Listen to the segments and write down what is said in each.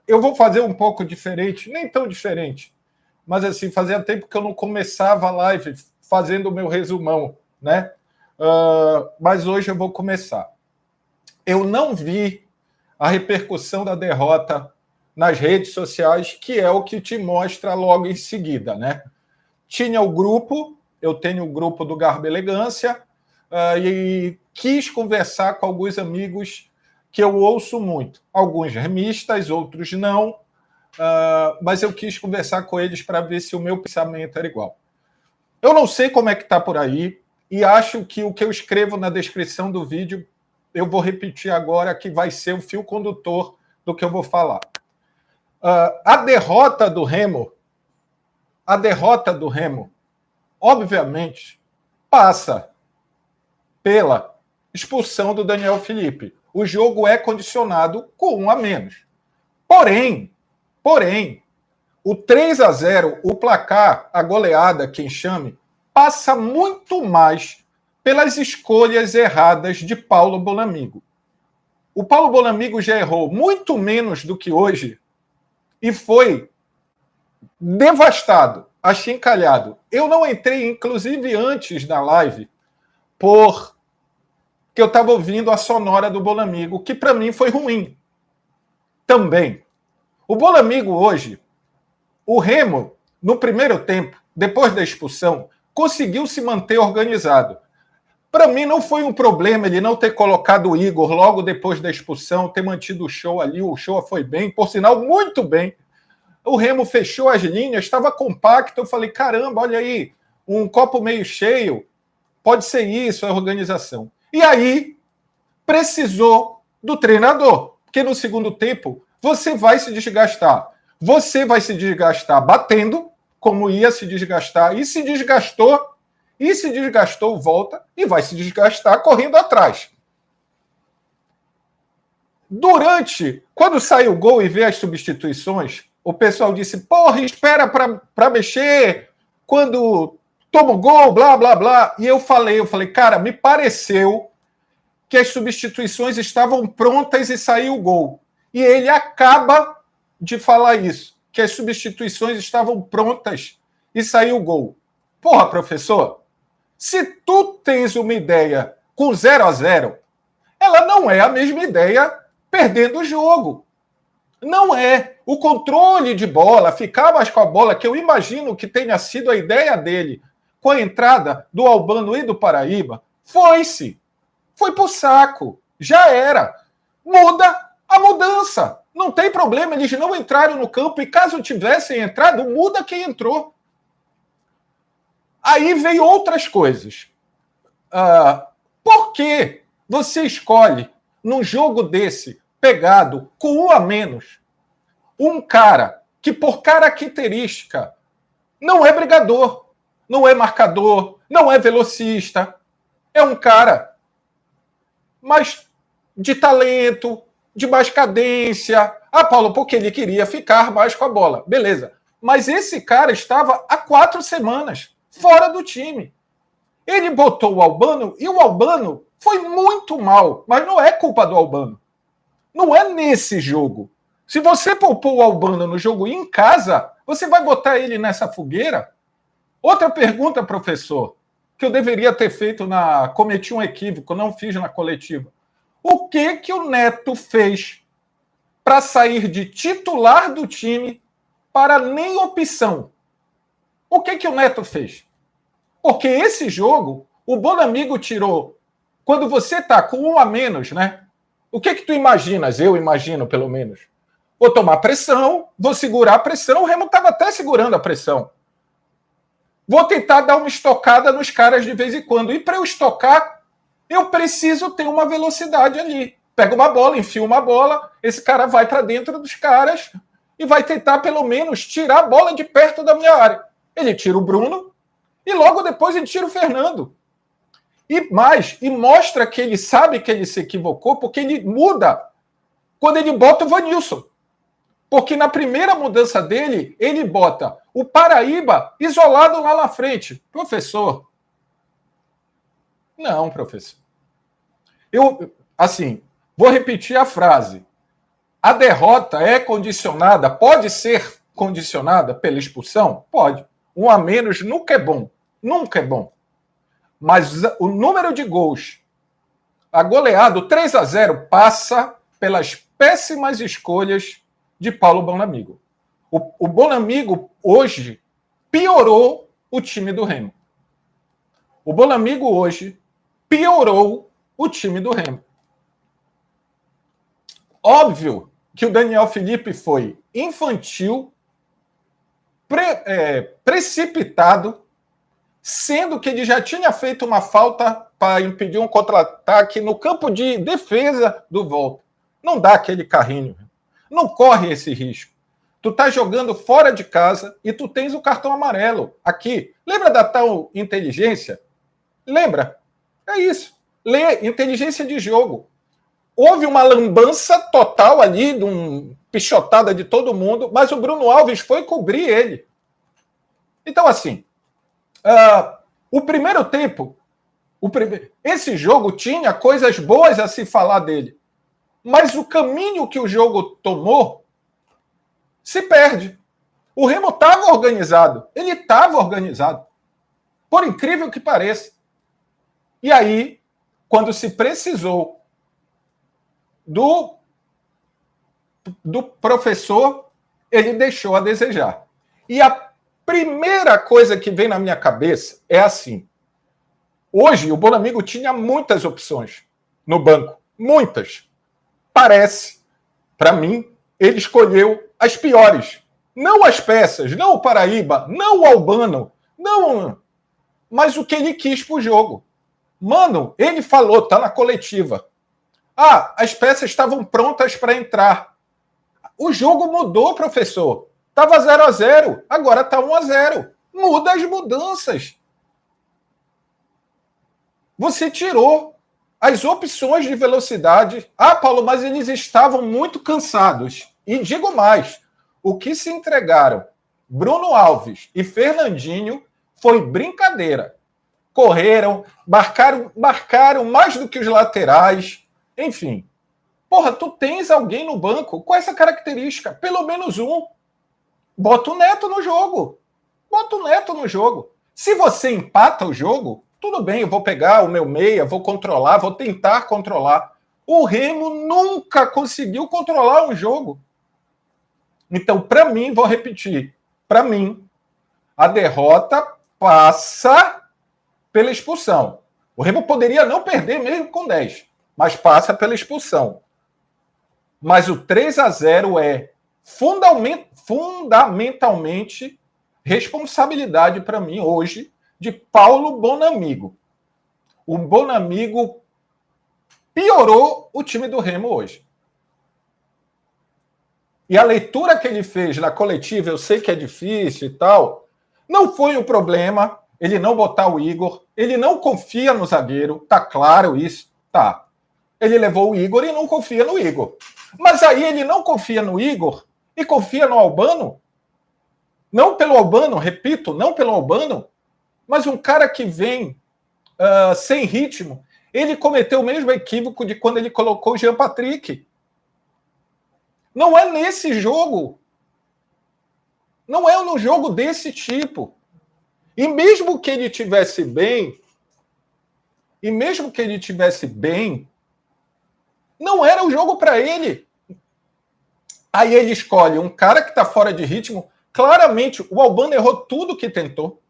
Eu vou fazer um pouco diferente, nem tão diferente, mas assim, fazia tempo que eu não começava a live fazendo o meu resumão, né? Mas hoje eu vou começar. Eu não vi a repercussão da derrota nas redes sociais, que é o que te mostra logo em seguida, né? Tinha o grupo, eu tenho o grupo do Garbo e Elegância, e quis conversar com alguns amigos que eu ouço muito. Alguns remistas, outros não, mas eu quis conversar com eles para ver se o meu pensamento era igual. Eu não sei como é que está por aí, e acho que o que eu escrevo na descrição do vídeo, eu vou repetir agora, que vai ser o fio condutor do que eu vou falar. A derrota do Remo, obviamente, passa pela expulsão do Daniel Felipe. O jogo é condicionado com 1 a menos. Porém, o 3-0, o placar, a goleada, quem chame, passa muito mais pelas escolhas erradas de Paulo Bonamigo. O Paulo Bonamigo já errou muito menos do que hoje e foi devastado, achincalhado. Eu não entrei, inclusive, antes da live, porque eu estava ouvindo a sonora do Bonamigo, que para mim foi ruim. Também. O Bonamigo hoje, o Remo, no primeiro tempo, depois da expulsão, conseguiu se manter organizado. Para mim não foi um problema ele não ter colocado o Igor logo depois da expulsão, ter mantido o show ali, o show foi bem, por sinal, muito bem. O Remo fechou as linhas, estava compacto, eu falei, caramba, olha aí, um copo meio cheio, pode ser isso, a organização. E aí, precisou do treinador, porque no segundo tempo, você vai se desgastar. Você vai se desgastar batendo, como ia se desgastar, e se desgastou, volta, e vai se desgastar correndo atrás. Quando sai o gol e vê as substituições, o pessoal disse, porra, espera para mexer, quando toma o gol, blá, blá, blá. E eu falei, cara, me pareceu que as substituições estavam prontas e saiu o gol. E ele acaba de falar isso, que as substituições estavam prontas e saiu o gol. Porra, professor, se tu tens uma ideia com 0-0, ela não é a mesma ideia perdendo o jogo. Não é. O controle de bola, ficar mais com a bola, que eu imagino que tenha sido a ideia dele com a entrada do Albano e do Paraíba, foi-se. Foi pro saco. Já era. Muda a mudança. Não tem problema, eles não entraram no campo e caso tivessem entrado, muda quem entrou. Aí veio outras coisas. Por que você escolhe, num jogo desse, pegado com 1 a menos, um cara que, por característica, não é brigador, não é marcador, não é velocista, é um cara mais de talento, de mais cadência. Paulo, porque ele queria ficar mais com a bola. Beleza. Mas esse cara estava há 4 semanas fora do time. Ele botou o Albano e o Albano foi muito mal. Mas não é culpa do Albano. Não é nesse jogo. Se você poupou o Albano no jogo em casa, você vai botar ele nessa fogueira? Outra pergunta, professor, que eu deveria ter feito cometi um equívoco, não fiz na coletiva. O que o Neto fez para sair de titular do time para nem opção? O que o Neto fez? Porque esse jogo, o Bonamigo tirou. Quando você está com 1 a menos, né? O que tu imaginas? Eu imagino, pelo menos. Vou tomar pressão, vou segurar a pressão. O Remo estava até segurando a pressão. Vou tentar dar uma estocada nos caras de vez em quando. E para eu estocar, eu preciso ter uma velocidade ali. Pega uma bola, enfia uma bola, esse cara vai para dentro dos caras e vai tentar, pelo menos, tirar a bola de perto da minha área. Ele tira o Bruno e logo depois ele tira o Fernando. E mostra que ele sabe que ele se equivocou porque ele muda quando ele bota o Vanilson. Porque na primeira mudança dele, ele bota o Paraíba isolado lá na frente. Professor. Não, professor. Vou repetir a frase. A derrota é condicionada, pode ser condicionada pela expulsão? Pode. Um a menos nunca é bom. Nunca é bom. Mas o número de gols, a goleada, 3-0, passa pelas péssimas escolhas de Paulo Bonamigo. O Bonamigo, hoje, piorou o time do Remo. O Bonamigo, hoje, piorou o time do Remo. Óbvio que o Daniel Felipe foi infantil, precipitado, sendo que ele já tinha feito uma falta para impedir um contra-ataque no campo de defesa do Volta. Não dá aquele carrinho. Não corre esse risco. Tu tá jogando fora de casa e tu tens o cartão amarelo aqui. Lembra da tal inteligência? Lembra? É isso. Lê inteligência de jogo. Houve uma lambança total ali, de uma pichotada de todo mundo, mas o Bruno Alves foi cobrir ele. Então, assim, o primeiro tempo, esse jogo tinha coisas boas a se falar dele, mas o caminho que o jogo tomou se perde. O Remo estava organizado, ele estava organizado, por incrível que pareça. E aí, quando se precisou do professor, ele deixou a desejar. E a primeira coisa que vem na minha cabeça é assim: hoje o Bonamigo tinha muitas opções no banco, muitas. Parece, para mim, ele escolheu as piores, não as peças, não o Paraíba, não o Albano, não, mas o que ele quis pro jogo. Mano, ele falou, tá na coletiva. As peças estavam prontas para entrar. O jogo mudou, professor. Estava 0-0, agora está 1-0. Muda as mudanças. Você tirou as opções de velocidade. Paulo, mas eles estavam muito cansados. E digo mais, o que se entregaram Bruno Alves e Fernandinho foi brincadeira. Correram, marcaram mais do que os laterais. Enfim, porra, tu tens alguém no banco com essa característica, pelo menos um. Bota o Neto no jogo. Bota o Neto no jogo. Se você empata o jogo, tudo bem, eu vou pegar o meu meia, vou controlar, vou tentar controlar. O Remo nunca conseguiu controlar um jogo. Então, para mim, vou repetir, para mim, a derrota passa pela expulsão. O Remo poderia não perder mesmo com 10. Mas passa pela expulsão. Mas o 3-0 é fundamentalmente responsabilidade para mim hoje de Paulo Bonamigo. O Bonamigo piorou o time do Remo hoje. E a leitura que ele fez na coletiva, eu sei que é difícil e tal, não foi o problema ele não botar o Igor, ele não confia no zagueiro, tá claro isso, tá. Ele levou o Igor e não confia no Igor. Mas aí ele não confia no Igor e confia no Albano. Não pelo Albano, repito, não pelo Albano, mas um cara que vem sem ritmo. Ele cometeu o mesmo equívoco de quando ele colocou o Jean Patrick. Não é nesse jogo. Não é no jogo desse tipo. E mesmo que ele tivesse bem, não era o jogo para ele. Aí ele escolhe um cara que está fora de ritmo. Claramente, o Albano errou tudo que tentou.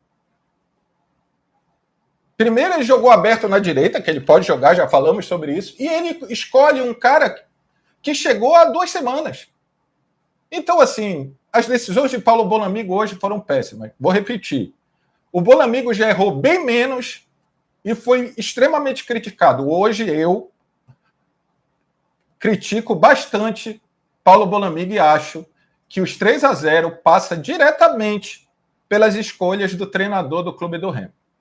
Primeiro ele jogou aberto na direita, que ele pode jogar, já falamos sobre isso. E ele escolhe um cara que chegou há 2 semanas. Então, assim, as decisões de Paulo Bonamigo hoje foram péssimas. Vou repetir. O Bonamigo já errou bem menos e foi extremamente criticado. Hoje eu critico bastante Paulo Bonamigo e acho que os 3-0 passa diretamente pelas escolhas do treinador do Clube do Remo.